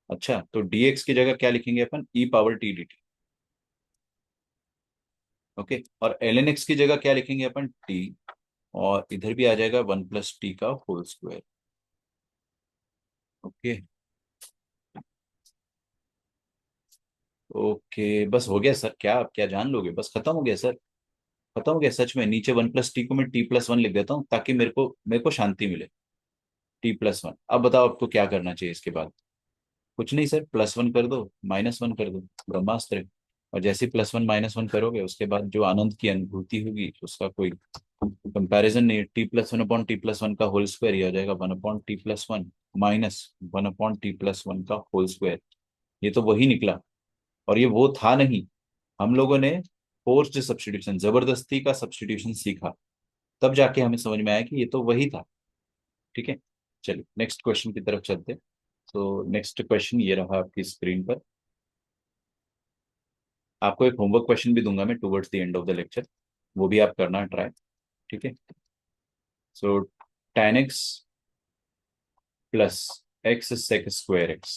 अच्छा, तो डी एक्स की जगह क्या लिखेंगे अपन? E power t d t. Okay. और एल एन एक्स की जगह क्या लिखेंगे अपन? टी। और इधर भी आ जाएगा वन प्लस टी का होल स्क्वायर। ओके। ओके, बस हो गया सर? क्या आप क्या जान लोगे? बस खत्म हो गया सर? खत्म हो गया सच में? नीचे वन प्लस टी को मैं टी प्लस वन लिख देता हूँ ताकि मेरे को शांति मिले। T plus one. अब बताओ आपको क्या करना चाहिए इसके बाद? कुछ नहीं सर, प्लस वन कर दो, माइनस वन कर दो, ब्रह्मास्त्र है। और जैसे ही प्लस वन माइनस वन करोगे उसके बाद जो आनंद की अनुभूति होगी उसका कोई कंपैरिजन नहीं है। T plus one upon T plus one का होल स्क्वायर ही हो जाएगा one upon T plus one minus one upon T plus one का होल स्क्वायर। ये तो वही निकला। और ये वो था नहीं। हम लोगों ने फोर्स्ड सब्स्टिट्यूशन, जबरदस्ती का सब्स्टिट्यूशन सीखा, तब जाके हमें समझ में आया कि ये तो वही था। ठीक है। चलिए नेक्स्ट क्वेश्चन की तरफ चलते हैं। तो नेक्स्ट क्वेश्चन ये रहा आपकी स्क्रीन पर। आपको एक होमवर्क क्वेश्चन भी दूंगा मैं towards the end of the lecture, वो भी आप करना ट्राई। ठीक है। So tan x plus x sec square x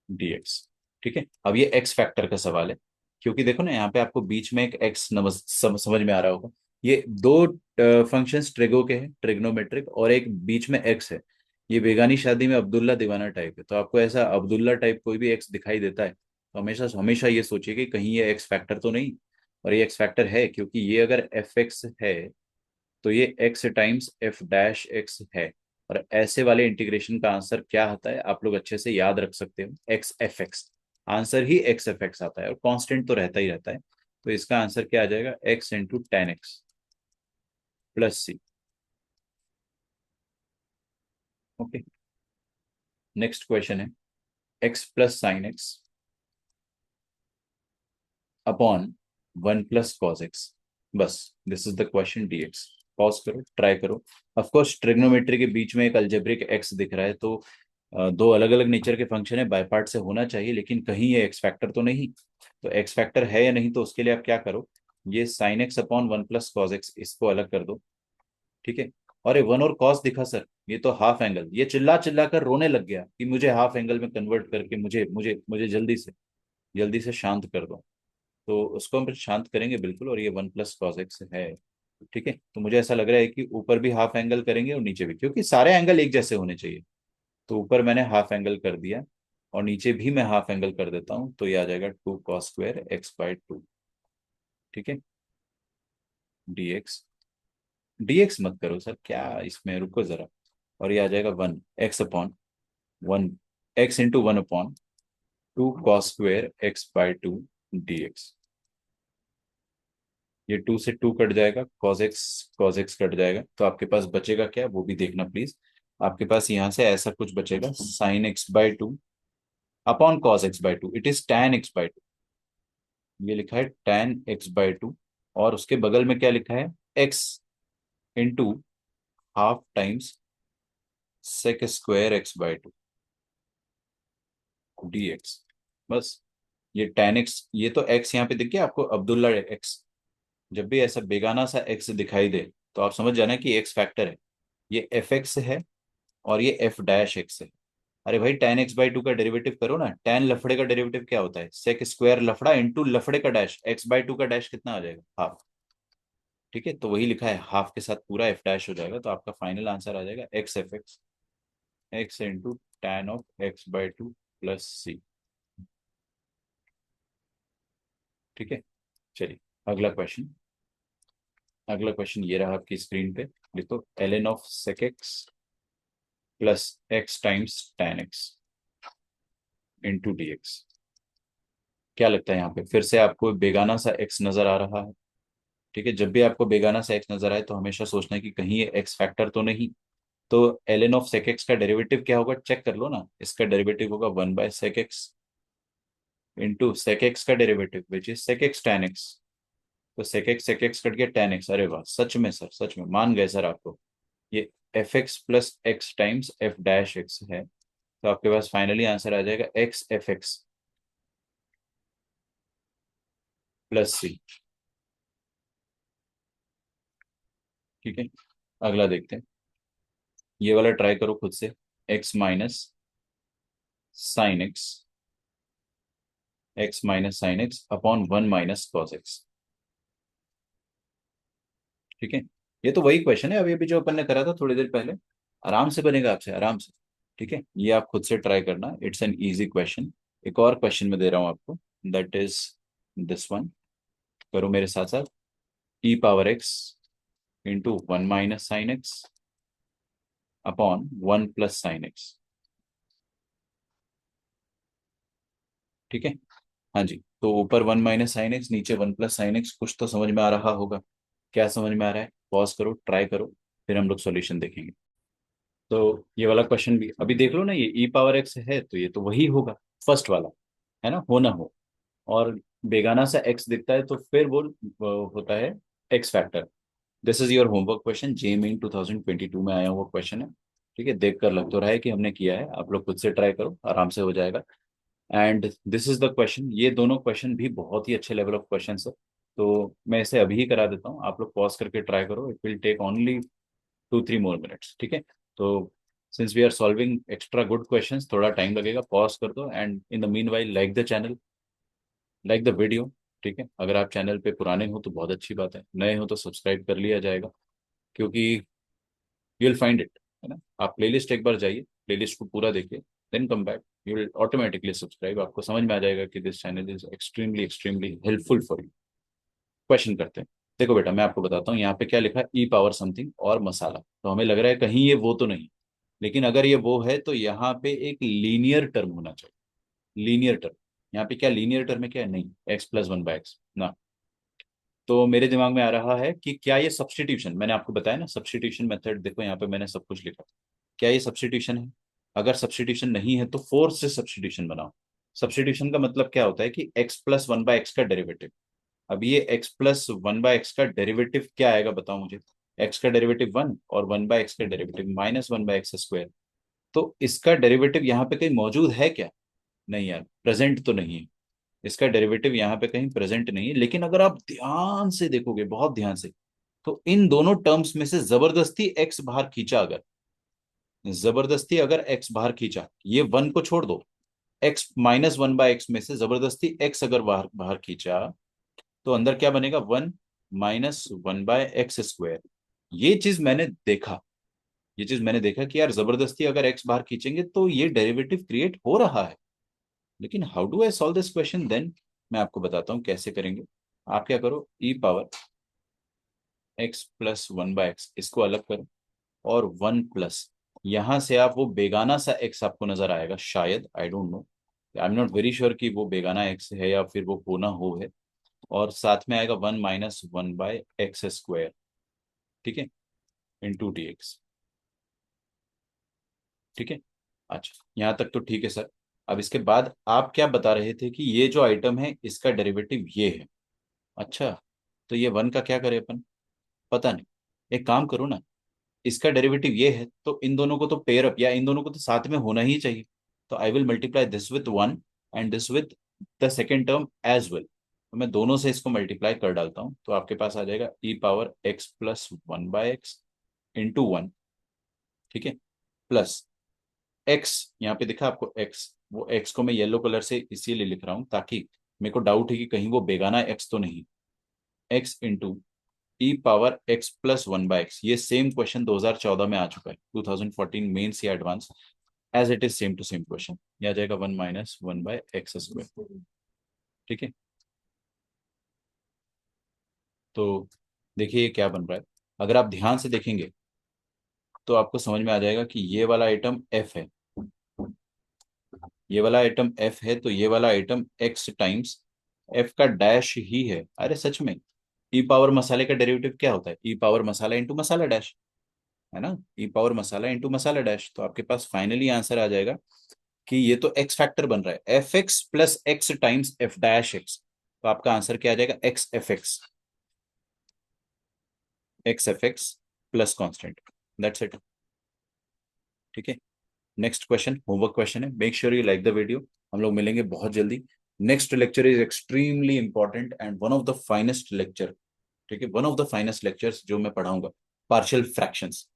dx। ठीक है। अब ये x फैक्टर का सवाल है, क्योंकि देखो ना यहाँ पे आपको बीच में एक x समझ में आ रहा होगा। ये दो फंक्शंस ट्रिगो के हैं, ट्रिग्नोमेट्रिक, और एक बीच में x है। ये बेगानी शादी में अब्दुल्ला दीवाना टाइप है, तो आपको ऐसा अब्दुल्ला टाइप कोई भी x दिखाई देता है तो हमेशा हमेशा ये सोचिए कि कहीं ये x फैक्टर तो नहीं। और ये x फैक्टर है क्योंकि ये अगर एफ एक्स है तो ये x times F dash x है। और ऐसे वाले इंटीग्रेशन का आंसर क्या आता है आप लोग अच्छे से याद रख सकते हो, एक्स एफ एक्स। आंसर ही एक्स एफ एक्स आता है, और कांस्टेंट तो रहता ही रहता है। तो इसका आंसर क्या आ जाएगा? X into tan x plus c. Okay. Next question है x plus sine x upon one plus cos x. बस, this is the question d x. Pause करो, ट्राई करो। ऑफ कोर्स ट्रिग्नोमेट्री के बीच में एक अलजेब्रिक एक्स दिख रहा है, तो दो अलग अलग नेचर के फंक्शन है, बाय पार्ट से होना चाहिए, लेकिन कहीं ये एक्स फैक्टर तो नहीं। तो एक्स फैक्टर है या नहीं, तो उसके लिए आप क्या करो, ये sign x upon one plus cos x इसको अलग कर दो। ठीक है। और ये वन और कॉस दिखा सर, ये तो हाफ एंगल, ये चिल्ला चिल्ला कर रोने लग गया कि मुझे हाफ एंगल में कन्वर्ट करके मुझे मुझे मुझे जल्दी से शांत कर दो। तो उसको हम फिर शांत करेंगे बिल्कुल, और ये वन प्लस कॉस एक्स है। ठीक है। तो मुझे ऐसा लग रहा है कि ऊपर भी हाफ एंगल करेंगे और नीचे भी, क्योंकि सारे एंगल एक जैसे होने चाहिए। तो ऊपर मैंने हाफ एंगल कर दिया और नीचे भी मैं हाफ एंगल कर देता हूँ, तो ये आ जाएगा two cos square x by two. ठीक है। dx, dx मत करो सर, क्या इसमें, रुको जरा। और ये आ जाएगा one x upon one, x into one upon two cos square x by to dx। ये टू से टू कट जाएगा, कॉस एक्स कट जाएगा, तो आपके पास बचेगा क्या वो भी देखना प्लीज। आपके पास यहाँ से ऐसा कुछ बचेगा, sine x by two upon cos x by to, it is tan x by to. ये लिखा है टैन एक्स बाई टू, और उसके बगल में क्या लिखा है, x into half times sec square x by two d x. बस, ये टैन एक्स, ये तो एक्स यहाँ पे दिख गया आपको, अब्दुल्ला एक्स। जब भी ऐसा बेगाना सा एक्स दिखाई दे तो आप समझ जाना कि एक्स फैक्टर है। ये एफ एक्स है और ये एफ डैश एक्स है। अरे भाई, tan एक्स बाई टू का डेरिवेटिव करो ना। tan लफड़े का डेरिवेटिव क्या होता है, सेक स्क्वायर लफड़ा इंटू लफड़े का डैश, एक्स बाई टू का डैश कितना आ जाएगा, हाफ। ठीक है, तो वही लिखा है, हाफ के साथ पूरा एफ डैश हो जाएगा, तो आपका फाइनल आंसर आ जाएगा x f x, x into tan of x by two plus c. ठीक है, चलिए अगला क्वेश्चन। अगला क्वेश्चन ये रहा आपकी स्क्रीन पे। लिखो l n of sec x plus x times tan x into d x. क्या लगता है यहाँ पे फिर से आपको बेगाना सा एक्स नजर आ रहा है? ठीक है, जब भी आपको बेगाना सा एक्स नजर आए तो हमेशा सोचना है कि कहीं ये एक्स फैक्टर तो नहीं। तो l n of sec x का डेरिवेटिव क्या होगा, चेक कर लो ना। इसका डेरिवेटिव होगा one by sec x into sec x का derivative which is sec x tan x. तो सेक एक्स कट गया टैन एक्स। अरे वाह, सच में सर, सच में मान गए सर आपको। ये F x plus x times F dash x है, तो आपके पास फाइनली आंसर आ जाएगा x f x plus c. ठीक है, अगला देखते हैं। ये वाला ट्राई करो खुद से, x minus sine x, x minus sine x upon one minus cos x. ठीक है, ये तो वही क्वेश्चन है अभी अभी जो अपन ने करा था थोड़ी देर पहले। आराम से बनेगा आपसे, आराम से। ठीक है, ये आप खुद से ट्राई करना, इट्स एन इजी क्वेश्चन। एक और क्वेश्चन में दे रहा हूं आपको, दैट इज दिस वन। करो मेरे साथ साथ, e power x into one minus sine x upon one plus sine x. ठीक है, हाँ जी, तो ऊपर वन माइनस साइन एक्स, नीचे वन प्लस साइन एक्स। कुछ तो समझ में आ रहा होगा। क्या समझ में आ रहा है, पॉज करो, ट्राई करो, फिर हम लोग सॉल्यूशन देखेंगे। तो ये वाला क्वेश्चन भी अभी देख लो ना, ये ई पावर एक्स है तो ये तो वही होगा, फर्स्ट वाला, है ना, हो ना हो। और बेगाना सा एक्स दिखता है तो फिर वो होता है x factor. This is your homework question, JEE 2022 में आया हुआ क्वेश्चन है। ठीक है, देख कर लग तो रहा है कि हमने किया है, आप लोग खुद से ट्राई करो, आराम से हो जाएगा। And this is the question, ये दोनों क्वेश्चन भी बहुत ही अच्छे लेवल ऑफ क्वेश्चन है। तो मैं इसे अभी ही करा देता हूँ, आप लोग पॉज करके ट्राई करो, it will take only 2-3 more minutes। ठीक है, तो since we are solving extra good questions, थोड़ा टाइम लगेगा, पॉज कर दो, and in the meanwhile like the channel, like the video. ठीक है, अगर आप चैनल पे पुराने हो तो बहुत अच्छी बात है, नए हो तो सब्सक्राइब कर लिया जाएगा, क्योंकि यू विल फाइंड इट, है ना। आप प्लेलिस्ट एक बार जाइए, प्लेलिस्ट को पूरा देखिए, then come back, you will automatically subscribe. आपको समझ में आ जाएगा कि this channel is extremely extremely helpful for you. Question करते हैं। देखो बेटा, मैं आपको बताता हूँ यहाँ पे क्या लिखा है, ई पावर समथिंग और मसाला, तो हमें लग रहा है कहीं ये वो तो नहीं। लेकिन अगर ये वो है तो यहाँ पे एक लीनियर टर्म होना चाहिए, लीनियर टर्म। यहाँ पे क्या लीनियर टर्म है, क्या है? नहीं, x plus one by x ना। तो मेरे दिमाग में आ रहा है कि क्या ये सब्स्टिट्यूशन, मैंने आपको बताया ना सब्स्टिट्यूशन मेथड, देखो यहाँ पे मैंने सब कुछ लिखा, क्या ये सब्स्टिट्यूशन है? अगर सब्स्टिट्यूशन नहीं है तो फोर्स से सब्स्टिट्यूशन बनाओ। सब्स्टिट्यूशन का मतलब क्या होता है कि x plus one by x का डेरिवेटिव। अब ये x plus one by x का डेरिवेटिव क्या आएगा, बताओ मुझे। एक्स का डेरिवेटिव वन, और वन बाय एक्स का derivative minus one by x square. तो इसका डेरिवेटिव यहाँ पे कहीं मौजूद है क्या? नहीं यार, प्रेजेंट तो नहीं है। इसका डेरिवेटिव यहाँ पे कहीं प्रेजेंट नहीं है, लेकिन अगर आप ध्यान से देखोगे, बहुत ध्यान से, तो इन दोनों टर्म्स में से जबरदस्ती एक्स बाहर खींचा, अगर जबरदस्ती अगर एक्स बाहर खींचा, ये वन को छोड़ दो, x minus one by x में से जबरदस्ती एक्स अगर बाहर बाहर खींचा, तो अंदर क्या बनेगा, one minus one by x square. ये चीज मैंने देखा, ये चीज मैंने देखा कि यार जबरदस्ती अगर एक्स बाहर खींचेंगे तो ये डेरिवेटिव क्रिएट हो रहा है। लेकिन how do I solve this question then? मैं आपको बताता हूँ कैसे करेंगे। आप क्या करो, e power x plus one by x, इसको अलग करो, और वन प्लस, यहां से आप वो बेगाना सा एक्स आपको नजर आएगा शायद, आई don't no, I am not very sure कि वो बेगाना एक्स है या फिर वो होना हो है। और साथ में आएगा one minus one by x square. ठीक है, इंटू डी एक्स। ठीक है। अच्छा, यहाँ तक तो ठीक है सर। अब इसके बाद आप क्या बता रहे थे कि ये जो आइटम है इसका डेरिवेटिव ये है। अच्छा, तो ये वन का क्या करें अपन, पता नहीं। एक काम करो ना, इसका डेरिवेटिव ये है तो इन दोनों को तो पेयर अप, या इन दोनों को तो साथ में होना ही चाहिए। तो I will multiply this with one and this with the second term as well. तो मैं दोनों से इसको मल्टीप्लाई कर डालता हूँ, तो आपके पास आ जाएगा e power x plus one by x into one. ठीक है, प्लस एक्स, यहाँ पे दिखा आपको एक्स, वो एक्स को मैं येलो कलर से इसीलिए लिख रहा हूँ ताकि मेरे को डाउट है कि कहीं वो बेगाना एक्स तो नहीं। X into e power x plus one by x, ये सेम क्वेश्चन 2014 में आ चुका है, 2014 मेंस या advance, as it is same to same question. ये आ जाएगा one minus one by x square. ठीक है, तो देखिए ये क्या बन रहा है। अगर आप ध्यान से देखेंगे तो आपको समझ में आ जाएगा कि ये वाला आइटम एफ है, ये वाला आइटम एफ है, तो ये वाला आइटम एक्स टाइम्स एफ का डैश ही है। अरे सच में, ई पावर मसाले का डेरिवेटिव क्या होता है, ई पावर मसाला इंटू मसाला डैश, है ना। ई पावर मसाला इंटू मसाला डैश, तो आपके पास फाइनली आंसर आ जाएगा कि ये तो एक्स फैक्टर बन रहा है, F x plus x times F dash x. तो आपका आंसर क्या आ जाएगा, x f x, x f x plus constant. That's it. ठीक है, नेक्स्ट क्वेश्चन होमवर्क क्वेश्चन है, make sure you like the video. हम लोग मिलेंगे बहुत जल्दी। Next lecture is extremely important and one of the finest lecture. ठीक है, one of the finest lectures जो मैं पढ़ाऊंगा, पार्शियल फ्रैक्शंस।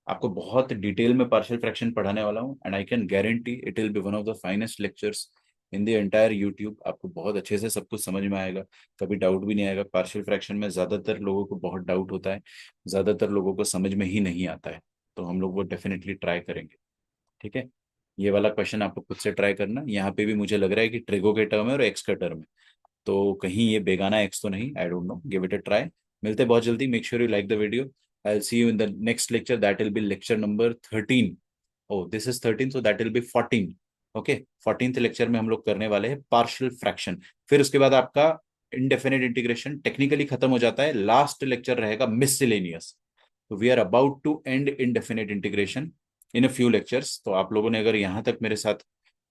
आपको बहुत डिटेल में पार्शियल फ्रैक्शन पढ़ाने वाला हूँ and I can guarantee it will B one of the finest lectures in the entire YouTube. आपको बहुत अच्छे से सब कुछ समझ में आएगा, कभी डाउट भी नहीं आएगा। पार्शियल फ्रैक्शन में ज्यादातर लोगों को बहुत डाउट होता है, ज्यादातर लोगों को समझ में ही नहीं आता है, तो हम लोग वो डेफिनेटली ट्राई करेंगे। ठीक है, ये वाला क्वेश्चन आपको खुद से ट्राई करना। यहाँ पे भी मुझे लग रहा है कि ट्रिगो के टर्म है और एक्स का टर्म है, तो कहीं ये बेगाना एक्स तो नहीं, I don't know, give it a try. मिलते हैं बहुत जल्दी, make sure you like the video. I will see you in the next lecture, that will be lecture number 13। Oh this is 13, so that will be 14। Okay, 14th lecture में हम लोग करने वाले हैं पार्शियल फ्रैक्शन। फिर उसके बाद आपका इनडेफिनेट इंटीग्रेशन टेक्निकली खत्म हो जाता है, लास्ट लेक्चर रहेगा मिससेलेनियस। तो we are about to end indefinite integration in a few lectures. तो आप लोगों ने अगर यहाँ तक मेरे साथ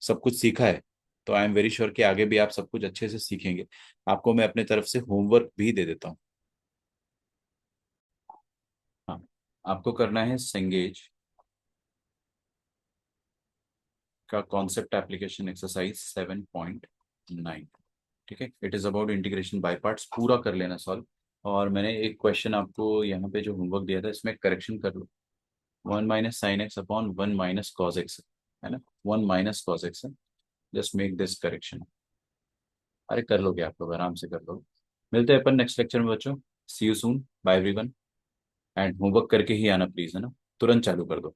सब कुछ सीखा है तो आई एम वेरी श्योर कि आगे भी आप सब कुछ अच्छे से सीखेंगे। आपको मैं अपने तरफ से होमवर्क भी दे देता हूँ। हाँ, आपको करना है सेंगेज का कॉन्सेप्ट एप्लीकेशन एक्सरसाइज 7.9। ठीक है, it is about integration by parts, पूरा कर लेना सॉल्व। और मैंने एक क्वेश्चन आपको यहाँ पे जो होमवर्क दिया था इसमें करेक्शन कर लो। One minus sine x upon one minus cos x, है ना, वन माइनस कॉज एक्स है। Just make this correction. अरे कर लोगे आप लोग, आराम से कर लोगे। मिलते हैं अपन नेक्स्ट लेक्चर में बच्चों। See you soon, bye everyone. And homework करके ही आना प्लीज, है ना, तुरंत चालू कर दो।